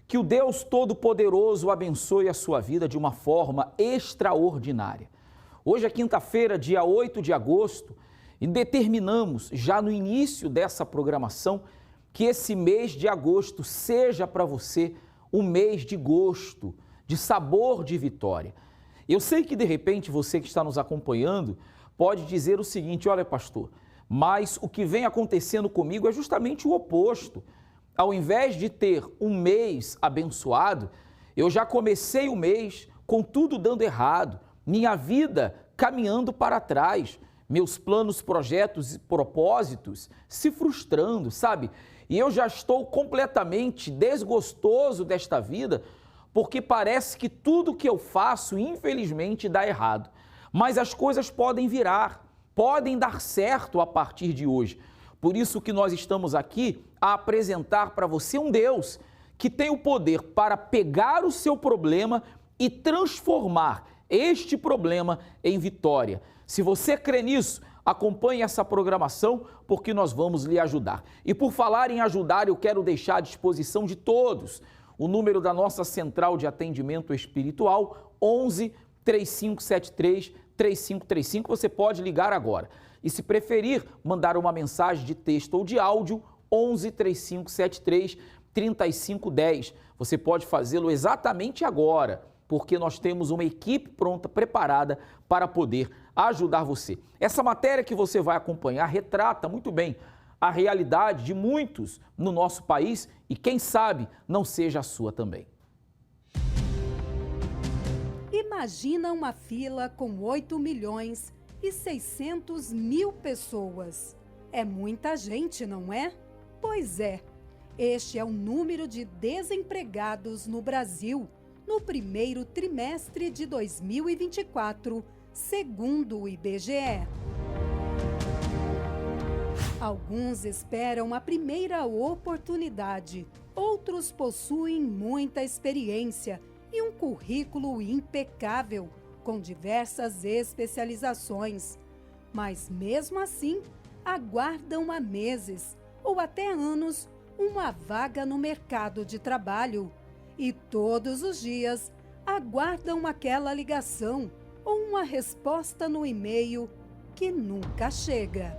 Que o Deus Todo-Poderoso abençoe a sua vida de uma forma extraordinária. Hoje é quinta-feira, dia 8 de agosto, e determinamos, já no início dessa programação, que esse mês de agosto seja para você um mês de gosto, de sabor de vitória. Eu sei que de repente você que está nos acompanhando pode dizer o seguinte: olha, pastor, mas o que vem acontecendo comigo é justamente o oposto. Ao invés de ter um mês abençoado, eu já comecei o mês com tudo dando errado, minha vida caminhando para trás, meus planos, projetos e propósitos se frustrando, sabe? E eu já estou completamente desgostoso desta vida, porque parece que tudo que eu faço, infelizmente, dá errado. Mas as coisas podem virar, podem dar certo a partir de hoje. Por isso que nós estamos aqui a apresentar para você um Deus que tem o poder para pegar o seu problema e transformar este problema em vitória. Se você crê nisso, acompanhe essa programação porque nós vamos lhe ajudar. E por falar em ajudar, eu quero deixar à disposição de todos o número da nossa central de atendimento espiritual, 11 3573 3535. Você pode ligar agora. E se preferir, mandar uma mensagem de texto ou de áudio, 11 3573 3510. Você pode fazê-lo exatamente agora, porque nós temos uma equipe pronta, preparada para poder ajudar você. Essa matéria que você vai acompanhar retrata muito bem a realidade de muitos no nosso país e quem sabe não seja a sua também. Imagina uma fila com 8.600.000 pessoas. É muita gente, não é? Pois é, este é o número de desempregados no Brasil no primeiro trimestre de 2024, segundo o IBGE. Alguns esperam a primeira oportunidade, outros possuem muita experiência e um currículo impecável, com diversas especializações. Mas mesmo assim, aguardam há meses ou até anos uma vaga no mercado de trabalho. E todos os dias aguardam aquela ligação ou uma resposta no e-mail que nunca chega.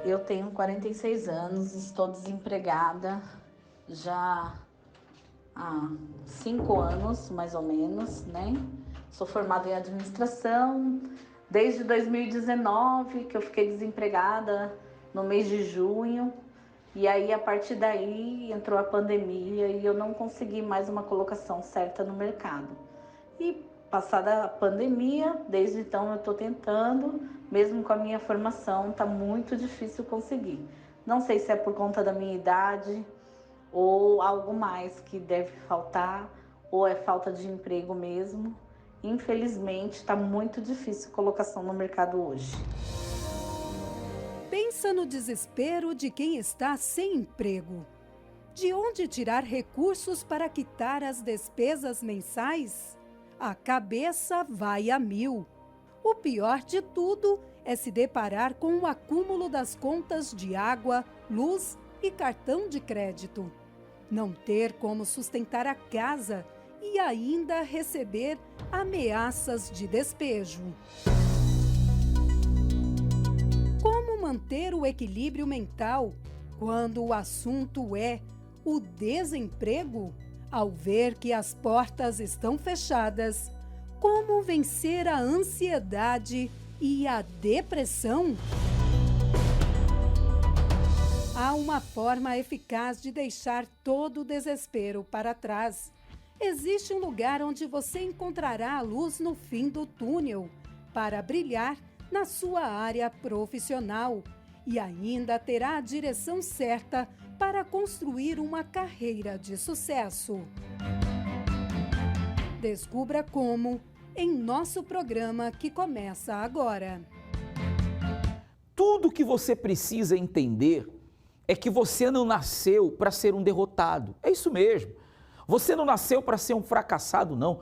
Eu tenho 46 anos, estou desempregada já há 5 anos, mais ou menos, né? Sou formada em administração desde 2019, que eu fiquei desempregada no mês de junho. E aí, a partir daí, entrou a pandemia e eu não consegui mais uma colocação certa no mercado. E passada a pandemia, desde então eu estou tentando, mesmo com a minha formação, está muito difícil conseguir. Não sei se é por conta da minha idade ou algo mais que deve faltar, ou é falta de emprego mesmo. Infelizmente, está muito difícil a colocação no mercado hoje. Pensa no desespero de quem está sem emprego. De onde tirar recursos para quitar as despesas mensais? A cabeça vai a mil. O pior de tudo é se deparar com o acúmulo das contas de água, luz e cartão de crédito. Não ter como sustentar a casa e ainda receber ameaças de despejo. Como manter o equilíbrio mental quando o assunto é o desemprego? Ao ver que as portas estão fechadas, como vencer a ansiedade e a depressão? Há uma forma eficaz de deixar todo o desespero para trás. Existe um lugar onde você encontrará a luz no fim do túnel para brilhar na sua área profissional e ainda terá a direção certa para construir uma carreira de sucesso. Descubra como em nosso programa que começa agora. Tudo que você precisa entender é que você não nasceu para ser um derrotado. É isso mesmo. Você não nasceu para ser um fracassado, não.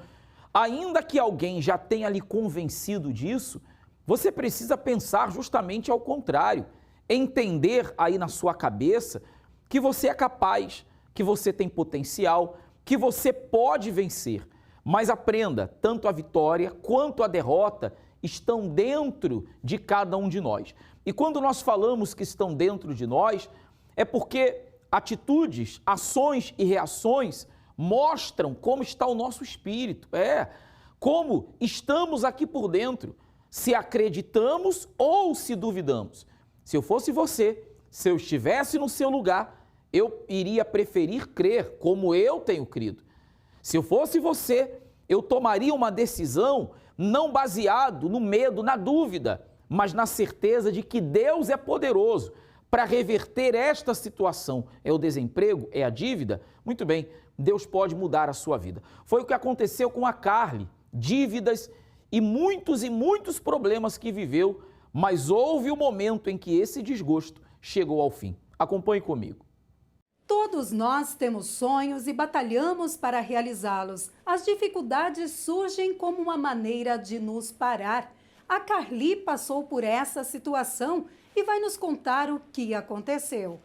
Ainda que alguém já tenha lhe convencido disso, você precisa pensar justamente ao contrário. Entender aí na sua cabeça que você é capaz, que você tem potencial, que você pode vencer. Mas aprenda, tanto a vitória quanto a derrota estão dentro de cada um de nós. E quando nós falamos que estão dentro de nós, é porque atitudes, ações e reações mostram como está o nosso espírito, como estamos aqui por dentro, se acreditamos ou se duvidamos. Se eu fosse você, se eu estivesse no seu lugar, eu iria preferir crer como eu tenho crido. Se eu fosse você, eu tomaria uma decisão não baseado no medo, na dúvida, mas na certeza de que Deus é poderoso para reverter esta situação. É o desemprego? É a dívida? Muito bem, Deus pode mudar a sua vida. Foi o que aconteceu com a Carly, dívidas e muitos problemas que viveu, mas houve um momento em que esse desgosto chegou ao fim. Acompanhe comigo. Todos nós temos sonhos e batalhamos para realizá-los. As dificuldades surgem como uma maneira de nos parar. A Carly passou por essa situação e vai nos contar o que aconteceu.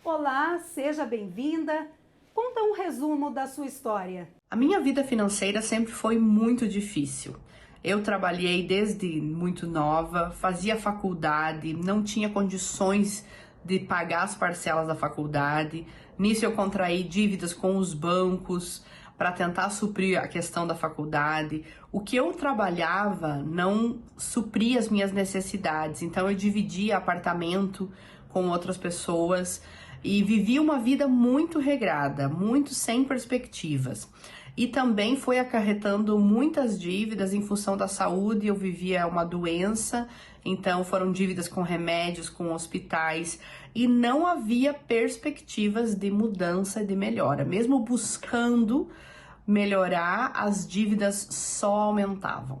Olá, seja bem-vinda. Conta um resumo da sua história. A minha vida financeira sempre foi muito difícil. Eu trabalhei desde muito nova, fazia faculdade, não tinha condições de pagar as parcelas da faculdade. Nisso eu contraí dívidas com os bancos para tentar suprir a questão da faculdade. O que eu trabalhava não supria as minhas necessidades, então eu dividia apartamento com outras pessoas e vivia uma vida muito regrada, muito sem perspectivas. E também foi acarretando muitas dívidas em função da saúde. Eu vivia uma doença, então foram dívidas com remédios, com hospitais, e não havia perspectivas de mudança e de melhora. Mesmo buscando melhorar, as dívidas só aumentavam.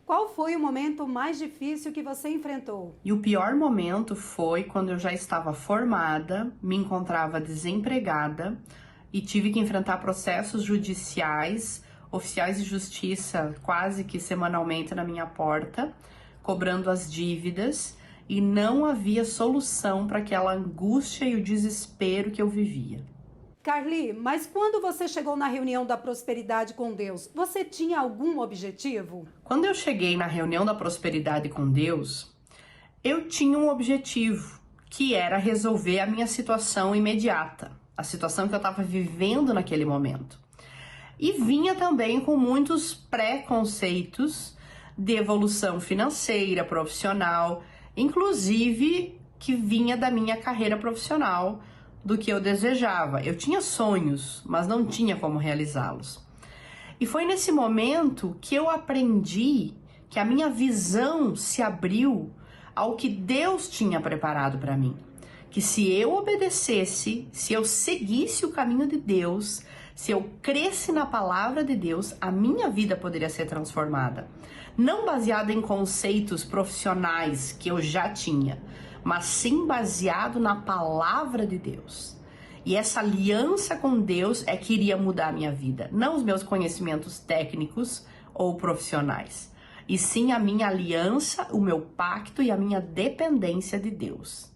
Qual foi o momento mais difícil que você enfrentou? E o pior momento foi quando eu já estava formada, me encontrava desempregada, e tive que enfrentar processos judiciais, oficiais de justiça quase que semanalmente na minha porta, cobrando as dívidas, e não havia solução para aquela angústia e o desespero que eu vivia. Carly, mas quando você chegou na reunião da prosperidade com Deus, você tinha algum objetivo? Quando eu cheguei na reunião da prosperidade com Deus, eu tinha um objetivo, que era resolver a minha situação imediata, a situação que eu estava vivendo naquele momento. E vinha também com muitos preconceitos de evolução financeira, profissional, inclusive que vinha da minha carreira profissional, do que eu desejava. Eu tinha sonhos, mas não tinha como realizá-los. E foi nesse momento que eu aprendi que a minha visão se abriu ao que Deus tinha preparado para mim. Que se eu obedecesse, se eu seguisse o caminho de Deus, se eu cresce na palavra de Deus, a minha vida poderia ser transformada. Não baseada em conceitos profissionais que eu já tinha, mas sim baseado na palavra de Deus. E essa aliança com Deus é que iria mudar a minha vida. Não os meus conhecimentos técnicos ou profissionais, e sim a minha aliança, o meu pacto e a minha dependência de Deus.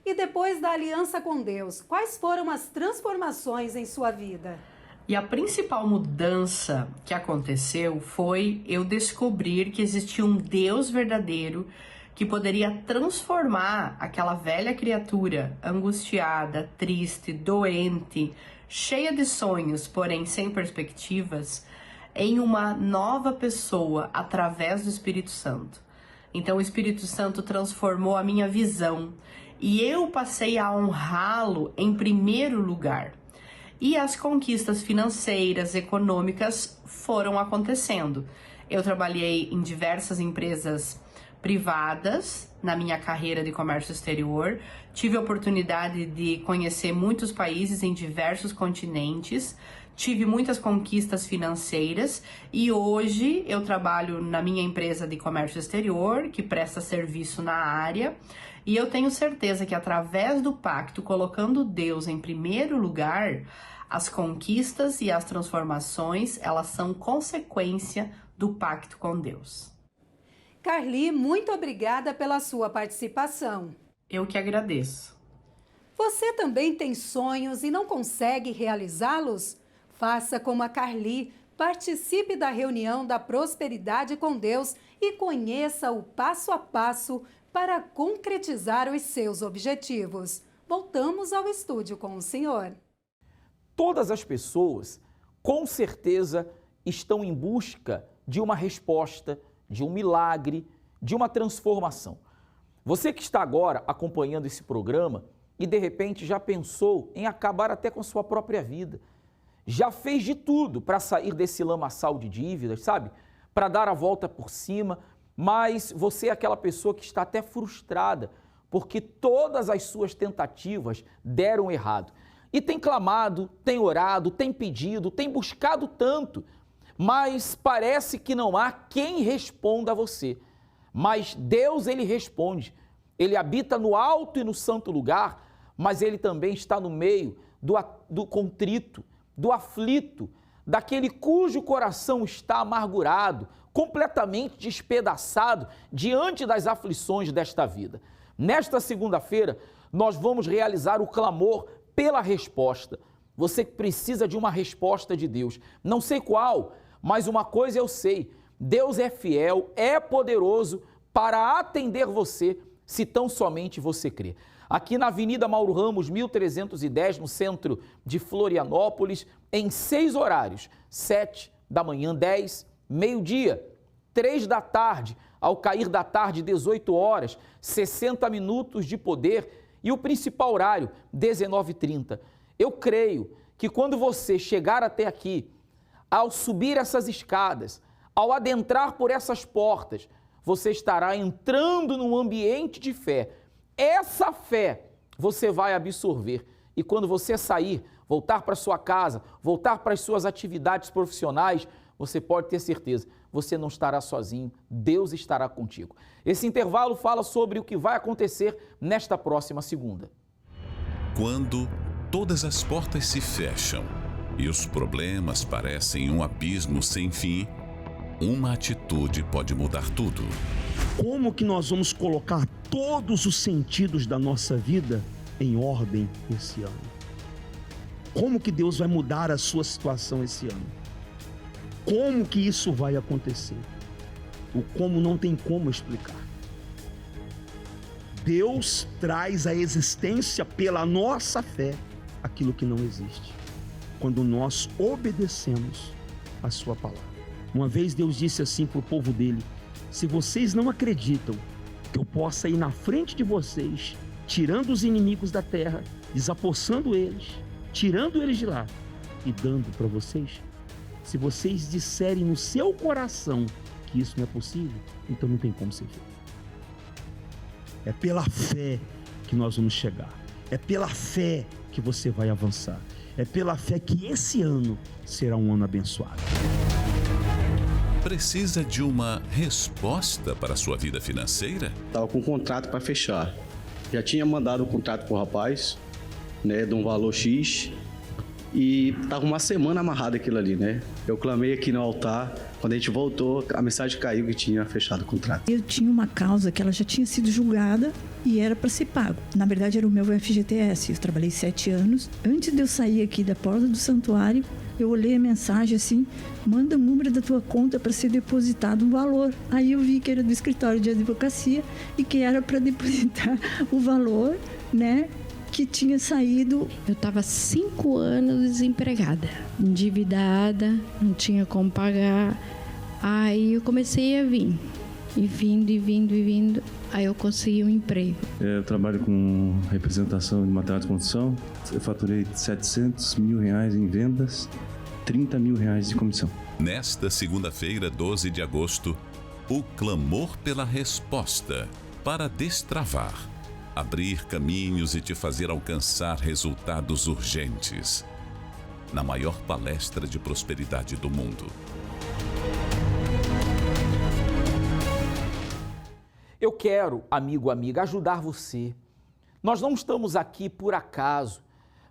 E depois da aliança com Deus, quais foram as transformações em sua vida? E a principal mudança que aconteceu foi eu descobrir que existia um Deus verdadeiro que poderia transformar aquela velha criatura angustiada, triste, doente, cheia de sonhos, porém sem perspectivas, em uma nova pessoa através do Espírito Santo. Então o Espírito Santo transformou a minha visão e eu passei a honrá-lo em primeiro lugar. E as conquistas financeiras, econômicas foram acontecendo. Eu trabalhei em diversas empresas privadas na minha carreira de comércio exterior, tive a oportunidade de conhecer muitos países em diversos continentes, tive muitas conquistas financeiras e hoje eu trabalho na minha empresa de comércio exterior, que presta serviço na área, e eu tenho certeza que através do pacto, colocando Deus em primeiro lugar, as conquistas e as transformações, elas são consequência do pacto com Deus. Carly, muito obrigada pela sua participação. Eu que agradeço. Você também tem sonhos e não consegue realizá-los? Faça como a Carli, participe da reunião da Prosperidade com Deus e conheça o passo a passo para concretizar os seus objetivos. Voltamos ao estúdio com o senhor. Todas as pessoas, com certeza, estão em busca de uma resposta, de um milagre, de uma transformação. Você que está agora acompanhando esse programa e de repente já pensou em acabar até com a sua própria vida, já fez de tudo para sair desse lamaçal de dívidas, sabe? Para dar a volta por cima, mas você é aquela pessoa que está até frustrada porque todas as suas tentativas deram errado. E tem clamado, tem orado, tem pedido, tem buscado tanto, mas parece que não há quem responda a você. Mas Deus, Ele responde. Ele habita no alto e no santo lugar, mas Ele também está no meio do contrito, do aflito, daquele cujo coração está amargurado, completamente despedaçado diante das aflições desta vida. Nesta segunda-feira, nós vamos realizar o clamor pela resposta. Você precisa de uma resposta de Deus. Não sei qual, mas uma coisa eu sei: Deus é fiel, é poderoso para atender você, se tão somente você crer. Aqui na Avenida Mauro Ramos, 1310, no centro de Florianópolis, em 6 horários: 7 da manhã, 10, meio-dia, 3 da tarde, ao cair da tarde, 18 horas, 60 minutos de poder e o principal horário, 19h30. Eu creio que quando você chegar até aqui, ao subir essas escadas, ao adentrar por essas portas, você estará entrando num ambiente de fé. Essa fé você vai absorver e quando você sair, voltar para sua casa, voltar para as suas atividades profissionais, você pode ter certeza, você não estará sozinho, Deus estará contigo. Esse intervalo fala sobre o que vai acontecer nesta próxima segunda. Quando todas as portas se fecham e os problemas parecem um abismo sem fim, uma atitude pode mudar tudo. Como que nós vamos colocar todos os sentidos da nossa vida em ordem esse ano? Como que Deus vai mudar a sua situação esse ano? Como que isso vai acontecer? O como não tem como explicar. Deus traz à existência pela nossa fé aquilo que não existe, quando nós obedecemos a sua palavra. Uma vez Deus disse assim para o povo dele: se vocês não acreditam que eu possa ir na frente de vocês, tirando os inimigos da terra, desapossando eles, tirando eles de lá e dando para vocês, se vocês disserem no seu coração que isso não é possível, então não tem como ser feito. É pela fé que nós vamos chegar. É pela fé que você vai avançar. É pela fé que esse ano será um ano abençoado. Precisa de uma resposta para a sua vida financeira? Estava com um contrato para fechar. Já tinha mandado o contrato para o rapaz, né, de um valor X. E estava uma semana amarrado aquilo ali, né? Eu clamei aqui no altar. Quando a gente voltou, a mensagem caiu que tinha fechado o contrato. Eu tinha uma causa que ela já tinha sido julgada e era para ser pago. Na verdade, era o meu FGTS. Eu trabalhei 7 anos. Antes de eu sair aqui da porta do santuário, eu olhei a mensagem assim: manda o número da tua conta para ser depositado um valor. Aí eu vi que era do escritório de advocacia e que era para depositar o valor, né, que tinha saído. Eu estava 5 anos desempregada, endividada, não tinha como pagar. Aí eu comecei a vir, e vindo. Aí eu consegui um emprego. Eu trabalho com representação de material de construção. Eu faturei R$700 mil em vendas, R$30 mil de comissão. Nesta segunda-feira, 12 de agosto, o clamor pela resposta para destravar, abrir caminhos e te fazer alcançar resultados urgentes. Na maior palestra de prosperidade do mundo. Eu quero, amigo, amiga, ajudar você. Nós não estamos aqui por acaso,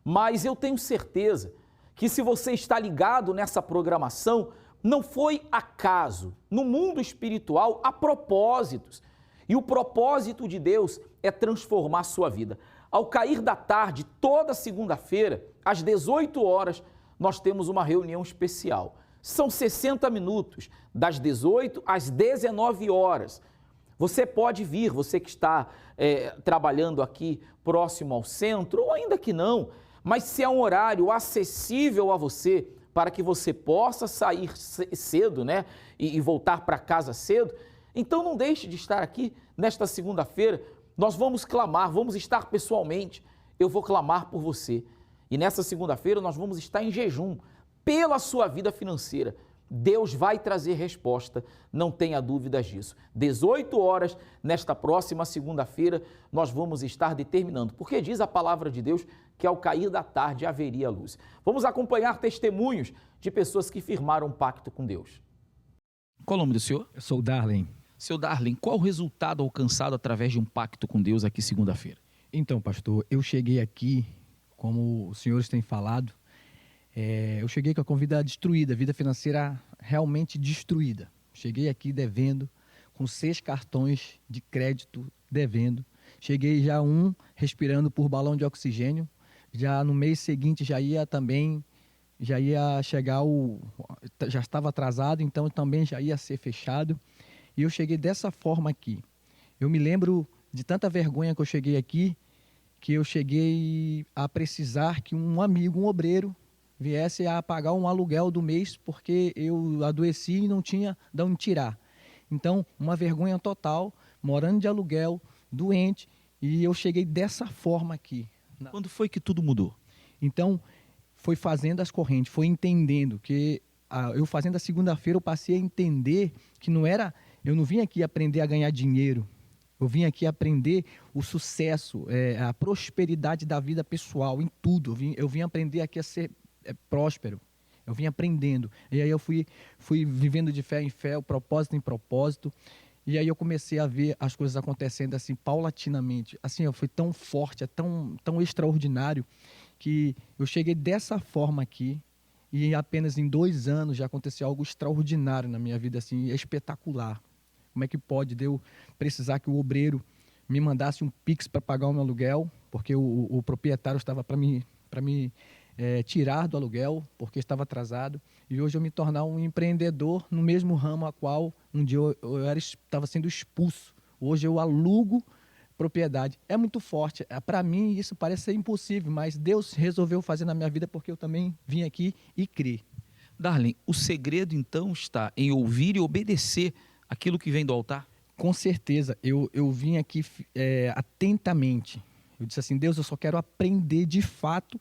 mas eu tenho certeza que se você está ligado nessa programação, não foi acaso. No mundo espiritual há propósitos. E o propósito de Deus é transformar a sua vida. Ao cair da tarde, toda segunda-feira, às 18 horas, nós temos uma reunião especial. São 60 minutos, das 18 às 19 horas. Você pode vir, você que está trabalhando aqui próximo ao centro, ou ainda que não, mas se é um horário acessível a você, para que você possa sair cedo, né, e voltar para casa cedo, então não deixe de estar aqui nesta segunda-feira. Nós vamos clamar, vamos estar pessoalmente, eu vou clamar por você. E nessa segunda-feira nós vamos estar em jejum pela sua vida financeira. Deus vai trazer resposta, não tenha dúvidas disso. 18 horas, nesta próxima segunda-feira, nós vamos estar determinando, porque diz a palavra de Deus que ao cair da tarde haveria luz. Vamos acompanhar testemunhos de pessoas que firmaram um pacto com Deus. Qual o nome do senhor? Eu sou o Darlen. Seu Darlen, qual o resultado alcançado através de um pacto com Deus aqui segunda-feira? Então, pastor, eu cheguei aqui, como os senhores têm falado, eu cheguei com a vida destruída, a vida financeira realmente destruída. Cheguei aqui devendo, com 6 cartões de crédito devendo. Cheguei já respirando por balão de oxigênio. Já no mês seguinte já ia chegar já estava atrasado, então também já ia ser fechado. E eu cheguei dessa forma aqui. Eu me lembro de tanta vergonha que eu cheguei aqui, que eu cheguei a precisar que um amigo, um obreiro, viesse a pagar um aluguel do mês, porque eu adoeci e não tinha de onde tirar. Então, uma vergonha total, morando de aluguel, doente, e eu cheguei dessa forma aqui. Quando foi que tudo mudou? Então, foi fazendo as correntes, foi entendendo que eu fazendo a segunda-feira eu passei a entender que eu não vim aqui aprender a ganhar dinheiro, eu vim aqui aprender o sucesso, a prosperidade da vida pessoal, em tudo. Eu vim aprender aqui a ser próspero, eu vim aprendendo. E aí eu fui vivendo de fé em fé, o propósito em propósito. E aí eu comecei a ver as coisas acontecendo assim, paulatinamente. Assim, foi tão forte, tão extraordinário, que eu cheguei dessa forma aqui, e apenas em 2 anos já aconteceu algo extraordinário na minha vida, assim, espetacular. Como é que pode eu precisar que o obreiro me mandasse um Pix para pagar o meu aluguel, porque o proprietário estava para me tirar do aluguel, porque estava atrasado, e hoje eu me tornar um empreendedor no mesmo ramo a qual um dia eu estava sendo expulso. Hoje eu alugo propriedade. É muito forte. Para mim isso parece ser impossível, mas Deus resolveu fazer na minha vida porque eu também vim aqui e criei. Darlen, o segredo então está em ouvir e obedecer aquilo que vem do altar? Com certeza. Eu vim aqui atentamente. Eu disse assim, Deus, eu só quero aprender de fato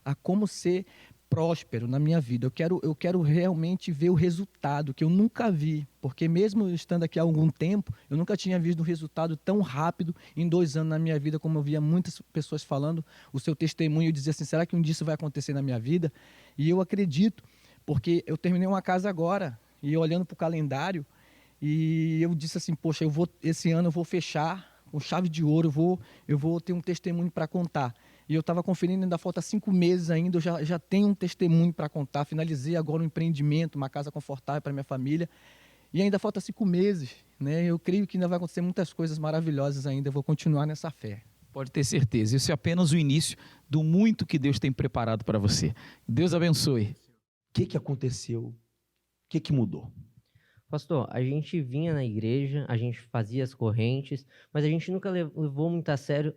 a como ser próspero na minha vida. Eu quero realmente ver o resultado que eu nunca vi, porque mesmo estando aqui há algum tempo, eu nunca tinha visto um resultado tão rápido em 2 anos na minha vida, como eu via muitas pessoas falando o seu testemunho. Eu dizia assim, será que um dia isso vai acontecer na minha vida? E eu acredito, porque eu terminei uma casa agora, e olhando para o calendário, e eu disse assim, poxa, esse ano eu vou fechar com chave de ouro, eu vou ter um testemunho para contar. E eu estava conferindo, ainda falta 5 meses ainda, eu já tenho um testemunho para contar. Finalizei agora um empreendimento, uma casa confortável para minha família. E ainda falta 5 meses, né? Eu creio que ainda vai acontecer muitas coisas maravilhosas ainda. Eu vou continuar nessa fé. Pode ter certeza, isso é apenas o início do muito que Deus tem preparado para você. Deus abençoe. O que aconteceu? O que mudou? Pastor, a gente vinha na igreja, a gente fazia as correntes, mas a gente nunca levou muito a sério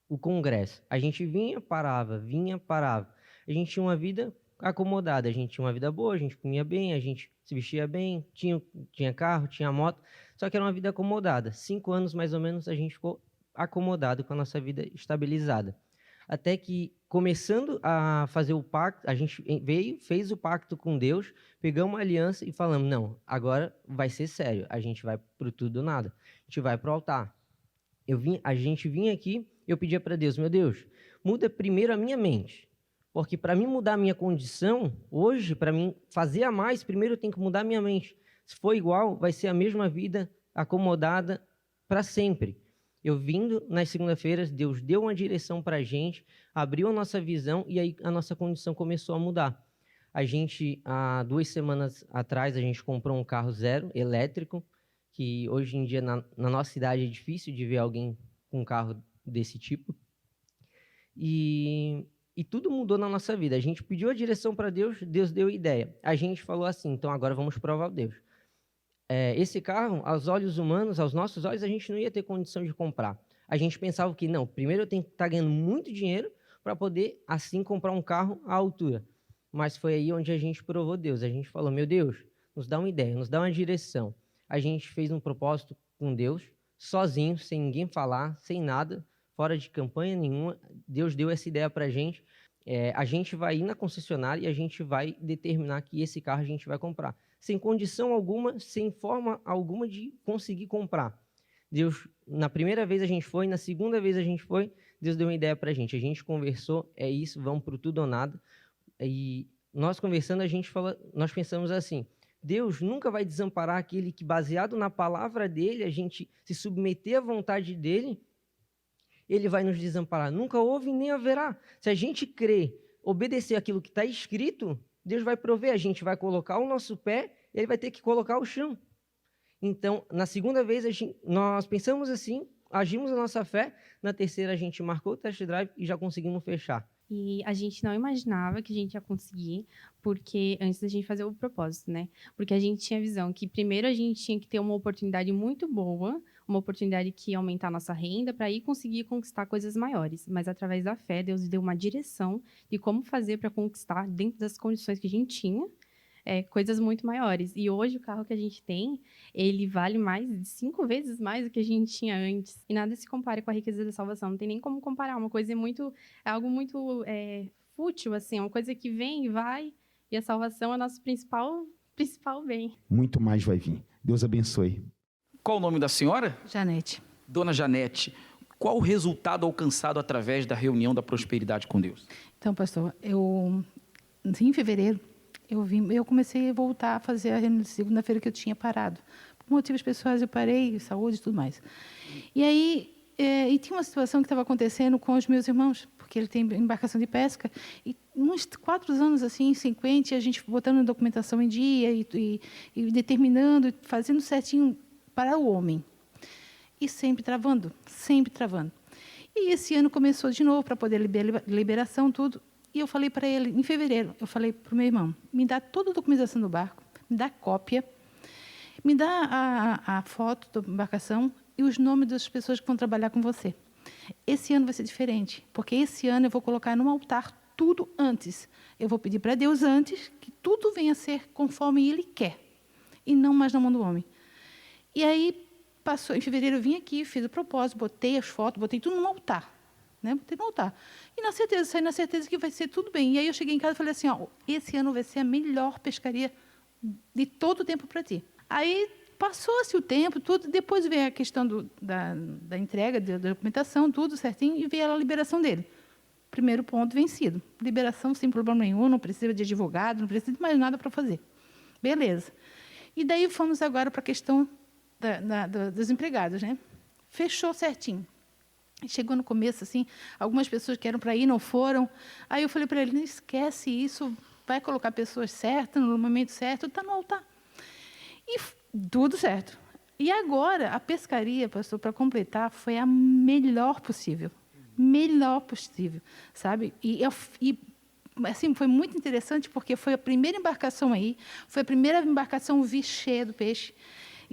o congresso. A gente vinha, parava. A gente tinha uma vida acomodada, a gente tinha uma vida boa, a gente comia bem, a gente se vestia bem, tinha carro, tinha moto, só que era uma vida acomodada. 5 anos, mais ou menos, a gente ficou acomodado com a nossa vida estabilizada. Até que, começando a fazer o pacto, a gente fez o pacto com Deus, pegamos uma aliança e falamos, não, agora vai ser sério, a gente vai pro tudo ou nada, a gente vai pro altar. A gente vinha aqui, eu pedia para Deus, meu Deus, muda primeiro a minha mente, porque para mim mudar a minha condição, hoje, para mim fazer a mais, primeiro eu tenho que mudar a minha mente. Se for igual, vai ser a mesma vida acomodada para sempre. Eu vindo nas segunda-feiras, Deus deu uma direção para a gente, abriu a nossa visão e aí a nossa condição começou a mudar. A gente, há 2 semanas atrás, a gente comprou um carro 0, elétrico, que hoje em dia na nossa cidade é difícil de ver alguém com um carro desse tipo. E tudo mudou na nossa vida. A gente pediu a direção para Deus, Deus deu a ideia. A gente falou assim, então agora vamos provar o Deus. Esse carro, aos olhos humanos, aos nossos olhos, a gente não ia ter condição de comprar. A gente pensava que, não, primeiro eu tenho que estar ganhando muito dinheiro para poder, assim, comprar um carro à altura. Mas foi aí onde a gente provou Deus. A gente falou, meu Deus, nos dá uma ideia, nos dá uma direção. A gente fez um propósito com Deus, sozinho, sem ninguém falar, sem nada, fora de campanha nenhuma. Deus deu essa ideia para a gente. A gente vai ir na concessionária e a gente vai determinar que esse carro a gente vai comprar. Sem condição alguma, sem forma alguma de conseguir comprar. Deus, na primeira vez a gente foi, na segunda vez a gente foi, Deus deu uma ideia para a gente conversou, é isso, vamos para o tudo ou nada. E nós conversando, nós pensamos assim, Deus nunca vai desamparar aquele que, baseado na palavra dele, a gente se submeter à vontade dele, ele vai nos desamparar. Nunca houve nem haverá. Se a gente crer, obedecer aquilo que está escrito, Deus vai prover. A gente vai colocar o nosso pé, ele vai ter que colocar o chão. Então, na segunda vez, nós pensamos assim, agimos a nossa fé. Na terceira, a gente marcou o test drive e já conseguimos fechar. E a gente não imaginava que a gente ia conseguir, porque antes da gente fazer o propósito, né? Porque a gente tinha a visão que primeiro a gente tinha que ter uma oportunidade muito boa, uma oportunidade que ia aumentar a nossa renda para ir conseguir conquistar coisas maiores. Mas através da fé, Deus deu uma direção de como fazer para conquistar, dentro das condições que a gente tinha, coisas muito maiores. E hoje o carro que a gente tem, ele vale mais de 5 vezes mais do que a gente tinha antes. E nada se compara com a riqueza da salvação. Não tem nem como comparar. Uma coisa é algo muito fútil, assim. É uma coisa que vem e vai. E a salvação é o nosso principal bem. Muito mais vai vir. Deus abençoe. Qual o nome da senhora? Janete. Dona Janete, qual o resultado alcançado através da reunião da prosperidade com Deus? Então, pastor, em fevereiro, eu comecei a voltar a fazer a reunião de segunda-feira que eu tinha parado. Por motivos pessoais eu parei, saúde e tudo mais. E aí, tinha uma situação que estava acontecendo com os meus irmãos, porque ele tem embarcação de pesca, e uns 4 anos, assim, 50, a gente botando a documentação em dia e determinando, fazendo certinho para o homem. E sempre travando, sempre travando. E esse ano começou de novo, para poder liberação, tudo. E eu falei para ele, em fevereiro, eu falei para o meu irmão, me dá toda a documentação do barco, me dá cópia, me dá a foto da embarcação e os nomes das pessoas que vão trabalhar com você. Esse ano vai ser diferente, porque esse ano eu vou colocar no altar tudo antes. Eu vou pedir para Deus antes que tudo venha a ser conforme Ele quer, e não mais na mão do homem. E aí, passou, em fevereiro eu vim aqui, fiz o propósito, botei as fotos, botei tudo no altar. Botei no altar. E saí na certeza que vai ser tudo bem. E aí eu cheguei em casa e falei assim, esse ano vai ser a melhor pescaria de todo o tempo para ti. Aí passou-se o tempo, tudo, depois veio a questão da entrega, da documentação, tudo certinho, e veio a liberação dele. Primeiro ponto vencido. Liberação sem problema nenhum, não precisa de advogado, não precisa de mais nada para fazer. Beleza. E daí fomos agora para a questão dos empregados, né? Fechou certinho. Chegou no começo, assim, algumas pessoas que eram para ir não foram. Aí eu falei para ele, não esquece isso, vai colocar pessoas certas, no momento certo, está no altar. E tudo certo. E agora, a pescaria, pastor, para completar, foi a melhor possível. Melhor possível, sabe? E assim, foi muito interessante, porque foi a primeira embarcação aí, foi a primeira embarcação vi cheia do peixe.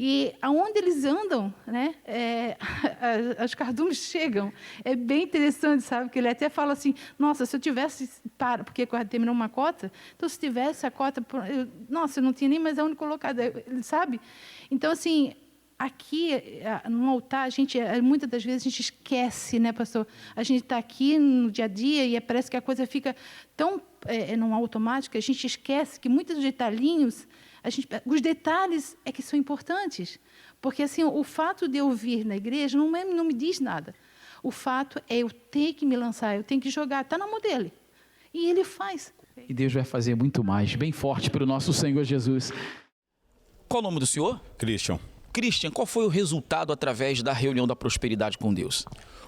E aonde eles andam, né, os cardumes chegam. É bem interessante, sabe? Porque ele até fala assim, nossa, se eu tivesse, porque terminou uma cota, então se tivesse a cota, nossa, eu não tinha nem mais aonde colocar, sabe? Então, assim, aqui, no altar, muitas das vezes a gente esquece, né, pastor? A gente está aqui no dia a dia e parece que a coisa fica tão no automático, a gente esquece que muitos detalhinhos, os detalhes é que são importantes. Porque, assim, o fato de eu vir na igreja não me diz nada. O fato é eu ter que me lançar, eu tenho que jogar, está na mão dele. E ele faz. E Deus vai fazer muito mais, bem forte para o nosso Senhor Jesus. Qual o nome do senhor? Christian. Christian, qual foi o resultado através da reunião da prosperidade com Deus?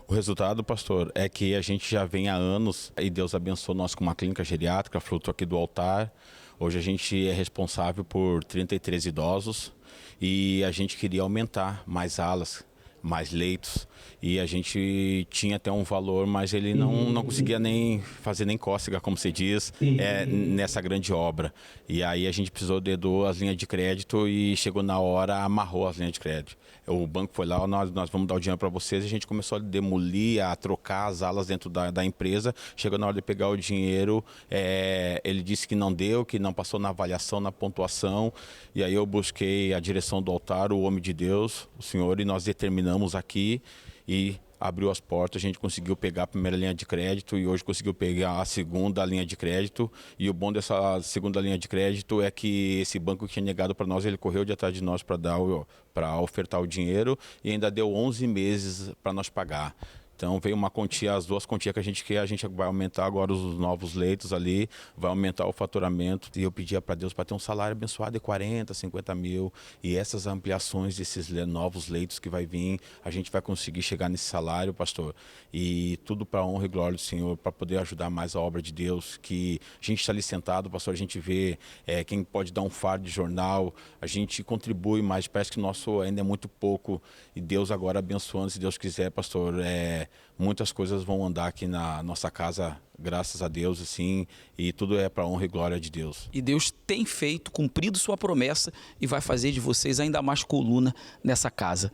O resultado, pastor, é que a gente já vem há anos e Deus abençoou nós com uma clínica geriátrica, fruto aqui do altar. Hoje a gente é responsável por 33 idosos e a gente queria aumentar mais alas, mais leitos. e a gente tinha até um valor, mas ele não conseguia nem fazer nem cócega, como se diz, nessa grande obra. E aí a gente precisou de 2 linhas de crédito e chegou na hora, amarrou as linhas de crédito. O banco foi lá, nós vamos dar o dinheiro para vocês, e a gente começou a demolir, a trocar as alas dentro da empresa. Chegou na hora de pegar o dinheiro, ele disse que não deu, que não passou na avaliação, na pontuação, e aí eu busquei a direção do altar, o homem de Deus, o Senhor, e nós determinamos aqui e abriu as portas, a gente conseguiu pegar a primeira linha de crédito e hoje conseguiu pegar a segunda linha de crédito. E o bom dessa segunda linha de crédito é que esse banco que tinha negado para nós, ele correu de atrás de nós para ofertar o dinheiro e ainda deu 11 meses para nós pagar. Então veio uma quantia, as 2 quantias que a gente quer, a gente vai aumentar agora os novos leitos ali, vai aumentar o faturamento. E eu pedia para Deus para ter um salário abençoado de 40, 50 mil. E essas ampliações desses novos leitos que vai vir, a gente vai conseguir chegar nesse salário, pastor. E tudo para a honra e glória do Senhor, para poder ajudar mais a obra de Deus. Que a gente está ali sentado, pastor, a gente vê quem pode dar um fardo de jornal, a gente contribui, mas parece que o nosso ainda é muito pouco. E Deus agora abençoando, se Deus quiser, pastor, muitas coisas vão andar aqui na nossa casa, graças a Deus, assim, e tudo é para a honra e glória de Deus. E Deus tem feito, cumprido sua promessa e vai fazer de vocês ainda mais coluna nessa casa.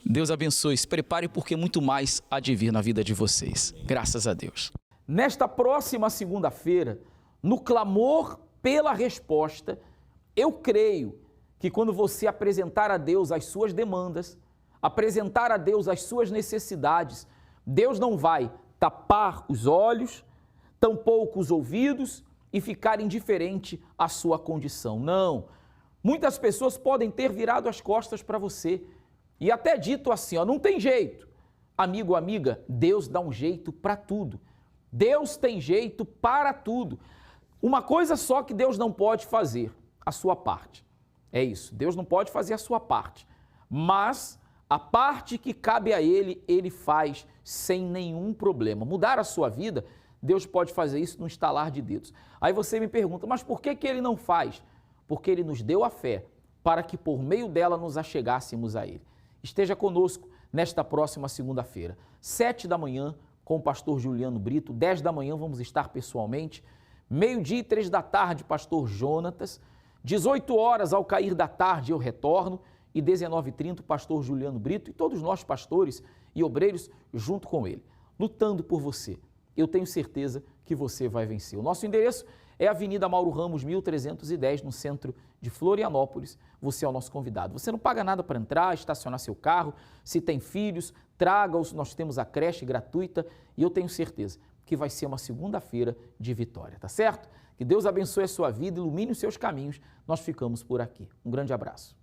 Deus abençoe, se prepare porque muito mais há de vir na vida de vocês. Graças a Deus. Nesta próxima segunda-feira, no clamor pela resposta, eu creio que quando você apresentar a Deus as suas demandas, apresentar a Deus as suas necessidades, Deus não vai tapar os olhos, tampouco os ouvidos e ficar indiferente à sua condição. Não. Muitas pessoas podem ter virado as costas para você e até dito assim, não tem jeito. Amigo, amiga, Deus dá um jeito para tudo. Deus tem jeito para tudo. Uma coisa só que Deus não pode fazer, a sua parte. É isso, Deus não pode fazer a sua parte, mas a parte que cabe a Ele, Ele faz sem nenhum problema. Mudar a sua vida, Deus pode fazer isso no estalar de dedos. Aí você me pergunta, mas por que Ele não faz? Porque Ele nos deu a fé para que por meio dela nos achegássemos a Ele. Esteja conosco nesta próxima segunda-feira, 7 da manhã, com o pastor Juliano Brito, 10 da manhã vamos estar pessoalmente, meio-dia e 3 da tarde, pastor Jonatas, 18 horas ao cair da tarde eu retorno, e 19h30 o pastor Juliano Brito e todos nós pastores e obreiros junto com ele, lutando por você. Eu tenho certeza que você vai vencer. O nosso endereço é Avenida Mauro Ramos, 1310, no centro de Florianópolis. Você é o nosso convidado. Você não paga nada para entrar, estacionar seu carro. Se tem filhos, traga-os. Nós temos a creche gratuita e eu tenho certeza que vai ser uma segunda-feira de vitória, tá certo? Que Deus abençoe a sua vida, ilumine os seus caminhos. Nós ficamos por aqui. Um grande abraço.